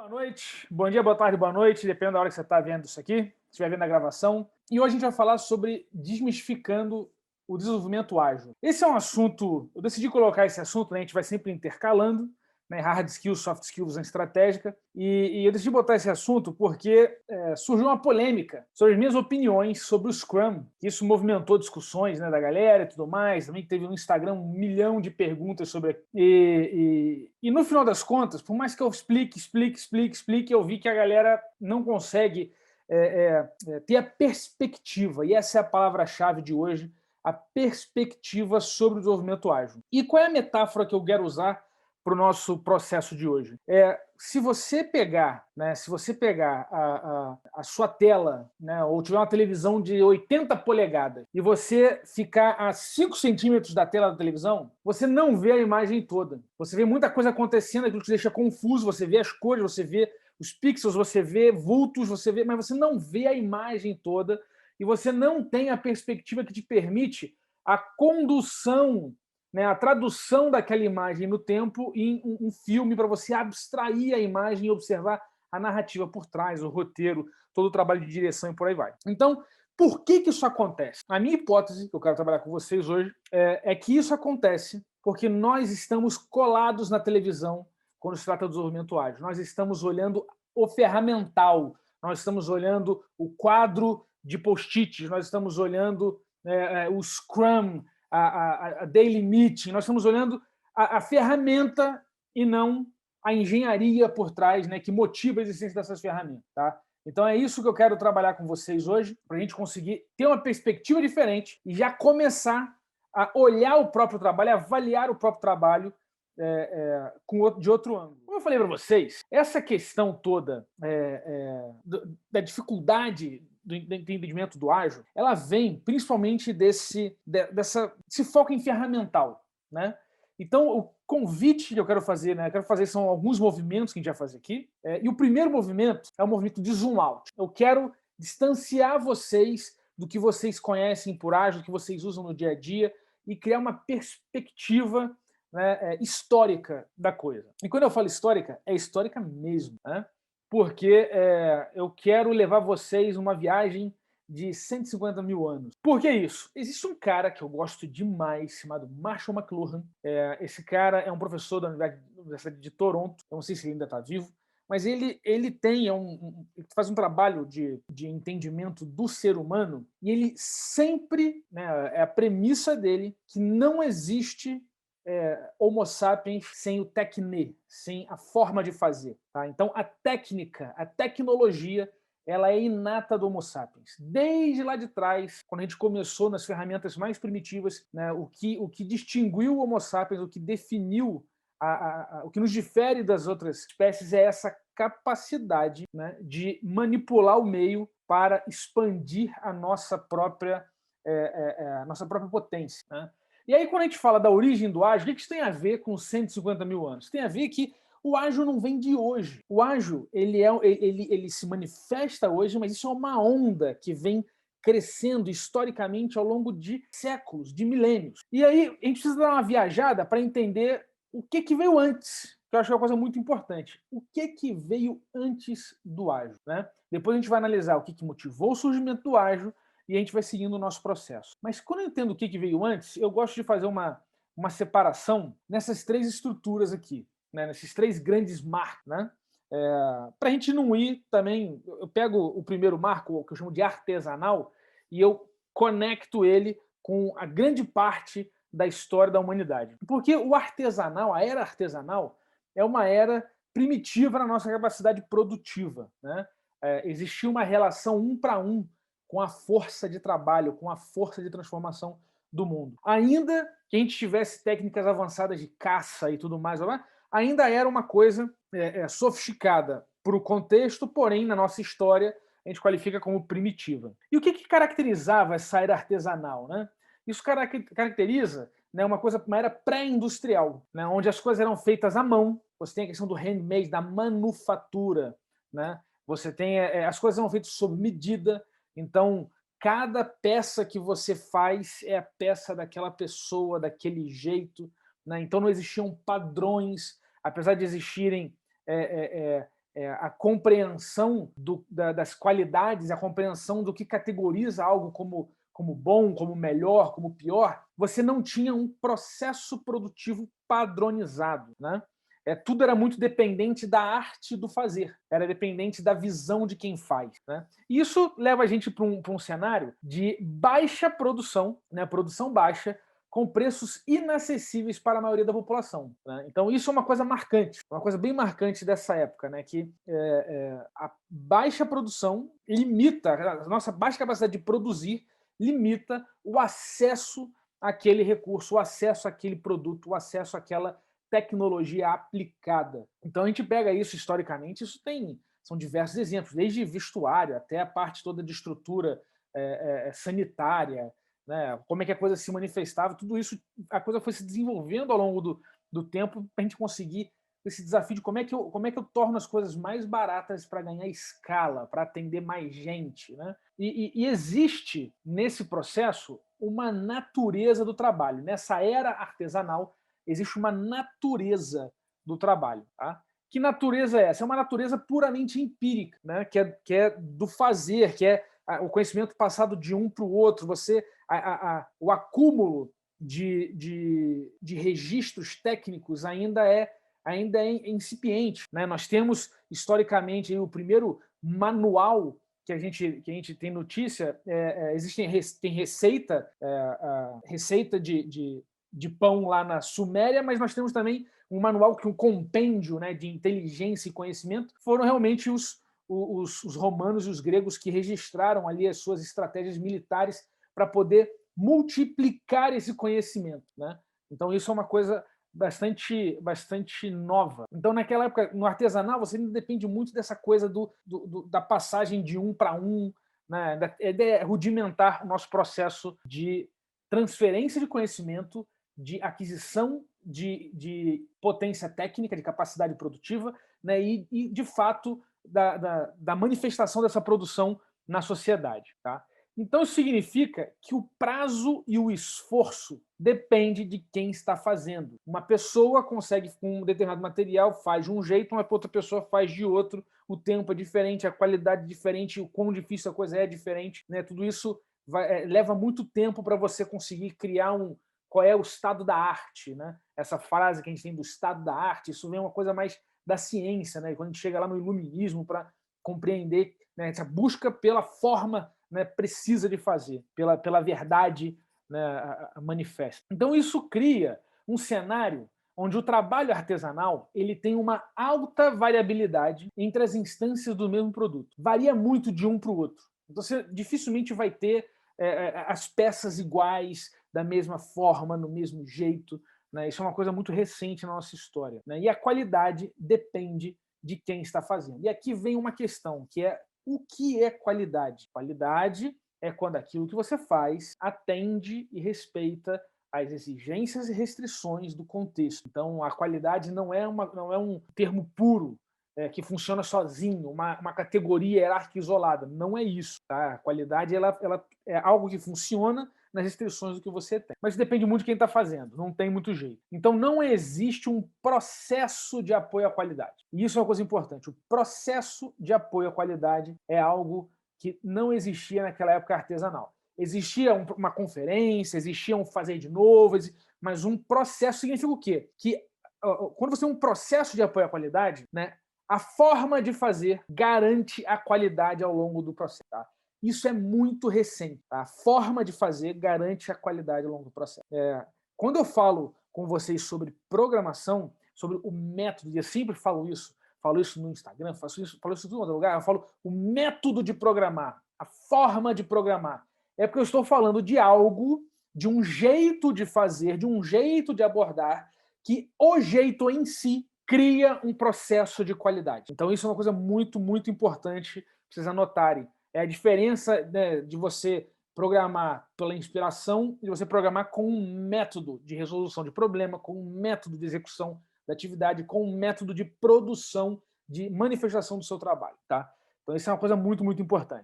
Boa noite, bom dia, boa tarde, boa noite, depende da hora que você está vendo isso aqui, se estiver vendo a gravação. E hoje a gente vai falar sobre desmistificando o desenvolvimento ágil. Esse é um assunto, eu decidi colocar esse assunto, né, a gente vai sempre intercalando, né, hard skills, soft skills, visão estratégica, e eu decidi botar esse assunto porque surgiu uma polêmica sobre as minhas opiniões sobre o Scrum, que isso movimentou discussões, né, da galera e tudo mais, também teve no Instagram 1 milhão de perguntas sobre... E no final das contas, por mais que eu explique, eu vi que a galera não consegue ter a perspectiva, e essa é a palavra-chave de hoje, a perspectiva sobre o desenvolvimento ágil. E qual é a metáfora que eu quero usar para o nosso processo de hoje? Se você pegar, né, a sua tela, né, ou tiver uma televisão de 80 polegadas e você ficar a 5 centímetros da tela da televisão, você não vê a imagem toda. Você vê muita coisa acontecendo, aquilo te deixa confuso, você vê as cores, você vê os pixels, você vê vultos, mas você não vê a imagem toda e você não tem a perspectiva que te permite a condução, né, a tradução daquela imagem no tempo em um filme para você abstrair a imagem e observar a narrativa por trás, o roteiro, todo o trabalho de direção e por aí vai. Então, por que isso acontece? A minha hipótese, que eu quero trabalhar com vocês hoje, é que isso acontece porque nós estamos colados na televisão quando se trata do desenvolvimento ágil. Nós estamos olhando o ferramental, nós estamos olhando o quadro de post-its, nós estamos olhando o Scrum, a Daily Meeting, nós estamos olhando a ferramenta e não a engenharia por trás, né, que motiva a existência dessas ferramentas. Tá? Então é isso que eu quero trabalhar com vocês hoje, para a gente conseguir ter uma perspectiva diferente e já começar a olhar o próprio trabalho, avaliar o próprio trabalho de outro ângulo. Como eu falei para vocês, essa questão toda da dificuldade do entendimento do ágil, ela vem principalmente desse foco em ferramental, né? Então, o convite que eu quero fazer, né? Eu quero fazer são alguns movimentos que a gente vai fazer aqui. E o primeiro movimento é o movimento de zoom out. Eu quero distanciar vocês do que vocês conhecem por ágil, do que vocês usam no dia a dia, e criar uma perspectiva, né, histórica da coisa. E quando eu falo histórica, é histórica mesmo, né? Porque eu quero levar vocês uma viagem de 150 mil anos. Por que isso? Existe um cara que eu gosto demais, chamado Marshall McLuhan. Esse cara é um professor da Universidade de Toronto, eu não sei se ele ainda está vivo, mas ele tem ele faz um trabalho de entendimento do ser humano, e ele sempre, né, a premissa dele, que não existe Homo sapiens sem o techne, sem a forma de fazer. Tá? Então, a técnica, a tecnologia, ela é inata do Homo sapiens. Desde lá de trás, quando a gente começou nas ferramentas mais primitivas, né, o que distinguiu o Homo sapiens, o que definiu, o que nos difere das outras espécies é essa capacidade, né, de manipular o meio para expandir a nossa própria potência. Né? E aí, quando a gente fala da origem do ágil, o que isso tem a ver com 150 mil anos? Tem a ver que o ágil não vem de hoje. O ágil ele se manifesta hoje, mas isso é uma onda que vem crescendo historicamente ao longo de séculos, de milênios. E aí a gente precisa dar uma viajada para entender o que veio antes, que eu acho que é uma coisa muito importante. O que veio antes do ágil? Né? Depois a gente vai analisar o que motivou o surgimento do ágil, e a gente vai seguindo o nosso processo. Mas quando eu entendo o que veio antes, eu gosto de fazer uma separação nessas três estruturas aqui, né? Nesses três grandes marcos. Né? Para a gente não ir também, eu pego o primeiro marco, o que eu chamo de artesanal, e eu conecto ele com a grande parte da história da humanidade. Porque o artesanal, a era artesanal, é uma era primitiva na nossa capacidade produtiva. Né? Existia uma relação 1 para 1 com a força de trabalho, com a força de transformação do mundo. Ainda que a gente tivesse técnicas avançadas de caça e tudo mais, ainda era uma coisa sofisticada para o contexto, porém, na nossa história, a gente qualifica como primitiva. E o que caracterizava essa era artesanal? Né? Isso caracteriza, né, uma era pré-industrial, né, onde as coisas eram feitas à mão. Você tem a questão do handmade, da manufatura. Né? Você tem as coisas eram feitas sob medida. Então, cada peça que você faz é a peça daquela pessoa, daquele jeito. Né? Então, não existiam padrões, apesar de existirem a compreensão das qualidades, a compreensão do que categoriza algo como bom, como melhor, como pior, você não tinha um processo produtivo padronizado, né? Tudo era muito dependente da arte do fazer, era dependente da visão de quem faz, né? E isso leva a gente para um cenário de baixa produção, né? Produção baixa, com preços inacessíveis para a maioria da população, né? Então isso é uma coisa marcante, uma coisa bem marcante dessa época, né? Que a baixa produção limita, a nossa baixa capacidade de produzir limita o acesso àquele recurso, o acesso àquele produto, o acesso àquela tecnologia aplicada. Então a gente pega isso historicamente, são diversos exemplos, desde vestuário até a parte toda de estrutura sanitária, né? Como é que a coisa se manifestava, tudo isso, a coisa foi se desenvolvendo ao longo do tempo para a gente conseguir esse desafio de como é que eu torno as coisas mais baratas para ganhar escala, para atender mais gente, né? E existe nesse processo uma natureza do trabalho. Nessa era artesanal, existe uma natureza do trabalho. Tá? Que natureza é essa? É uma natureza puramente empírica, né? que é do fazer, que é o conhecimento passado de um para o outro, o acúmulo de registros técnicos ainda é incipiente, né? Nós temos, historicamente, o primeiro manual que a gente tem notícia, tem receita, receita de pão lá na Suméria, mas nós temos também um manual, um compêndio, né, de inteligência e conhecimento, foram realmente os romanos e os gregos que registraram ali as suas estratégias militares para poder multiplicar esse conhecimento, né? Então isso é uma coisa bastante nova. Então, naquela época, no artesanal, você ainda depende muito dessa coisa da passagem de um para um, né? A ideia é rudimentar o nosso processo de transferência de conhecimento, de aquisição de potência técnica, de capacidade produtiva, né? E de fato, da manifestação dessa produção na sociedade. Tá? Então, isso significa que o prazo e o esforço depende de quem está fazendo. Uma pessoa consegue, com um determinado material, faz de um jeito, uma outra pessoa faz de outro, o tempo é diferente, a qualidade é diferente, o quão difícil a coisa é diferente. Né? Tudo isso leva muito tempo para você conseguir criar qual é o estado da arte. Né? Essa frase que a gente tem do estado da arte, isso vem uma coisa mais da ciência, né? Quando a gente chega lá no iluminismo para compreender, né, essa busca pela forma, né, precisa de fazer, pela verdade, né, manifesta. Então isso cria um cenário onde o trabalho artesanal ele tem uma alta variabilidade entre as instâncias do mesmo produto. Varia muito de um para o outro. Então você dificilmente vai ter as peças iguais, da mesma forma, no mesmo jeito. Né? Isso é uma coisa muito recente na nossa história. Né? E a qualidade depende de quem está fazendo. E aqui vem uma questão, que é o que é qualidade? Qualidade é quando aquilo que você faz atende e respeita as exigências e restrições do contexto. Então, a qualidade não é um termo puro que funciona sozinho, uma categoria hierárquica isolada. Não é isso. Tá? A qualidade ela é algo que funciona nas restrições do que você tem. Mas depende muito de quem está fazendo, não tem muito jeito. Então não existe um processo de apoio à qualidade. E isso é uma coisa importante. O processo de apoio à qualidade é algo que não existia naquela época artesanal. Existia uma conferência, existia um fazer de novo, mas um processo significa o quê? Que quando você tem um processo de apoio à qualidade, né, a forma de fazer garante a qualidade ao longo do processo. Tá? Isso é muito recente. Tá? A forma de fazer garante a qualidade ao longo do processo. Quando eu falo com vocês sobre programação, sobre o método, e eu sempre falo isso no Instagram, falo isso em todo lugar, eu falo o método de programar, a forma de programar. É porque eu estou falando de algo, de um jeito de fazer, de um jeito de abordar, que o jeito em si cria um processo de qualidade. Então isso é uma coisa muito, muito importante para vocês anotarem. É a diferença, né, de você programar pela inspiração e de você programar com um método de resolução de problema, com um método de execução da atividade, com um método de produção, de manifestação do seu trabalho. Tá? Então isso é uma coisa muito, muito importante.